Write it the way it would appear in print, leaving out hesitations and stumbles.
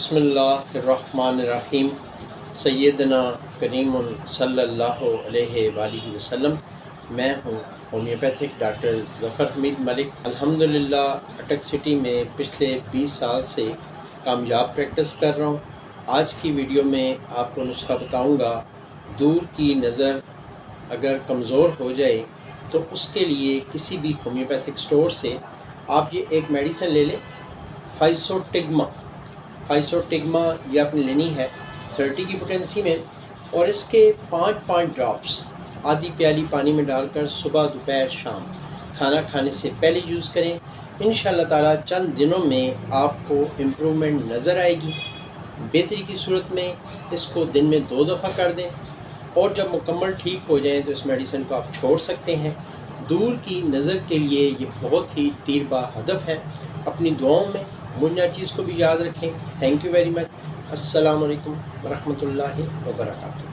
بسم اللہ الرحمن الرحیم سیدنا کریم صلی اللہ علیہ وآلہ وسلم۔ میں ہوں ہومیوپیتھک ڈاکٹر ظفر حمید ملک۔ الحمدللہ اٹک سٹی میں پچھلے 20 سال سے کامیاب پریکٹس کر رہا ہوں۔ آج کی ویڈیو میں آپ کو نسخہ بتاؤں گا، دور کی نظر اگر کمزور ہو جائے تو اس کے لیے کسی بھی ہومیوپیتھک سٹور سے آپ یہ ایک میڈیسن لے لیں، فائسوٹگما یہ آپ نے لینی ہے 30 کی پوٹینسی میں، اور اس کے 5 ڈراپس آدھی پیالی پانی میں ڈال کر صبح دوپہر شام کھانا کھانے سے پہلے یوز کریں۔ انشاءاللہ تعالیٰ چند دنوں میں آپ کو امپرومنٹ نظر آئے گی۔ بہتری کی صورت میں اس کو دن میں 2 دفعہ کر دیں، اور جب مکمل ٹھیک ہو جائیں تو اس میڈیسن کو آپ چھوڑ سکتے ہیں۔ دور کی نظر کے لیے یہ بہت ہی تیر بہ ہدف ہے۔ اپنی دعاؤں میں مجھے چیز کو بھی یاد رکھیں۔ Thank you very much. السلام علیکم ورحمۃ اللہ وبرکاتہ۔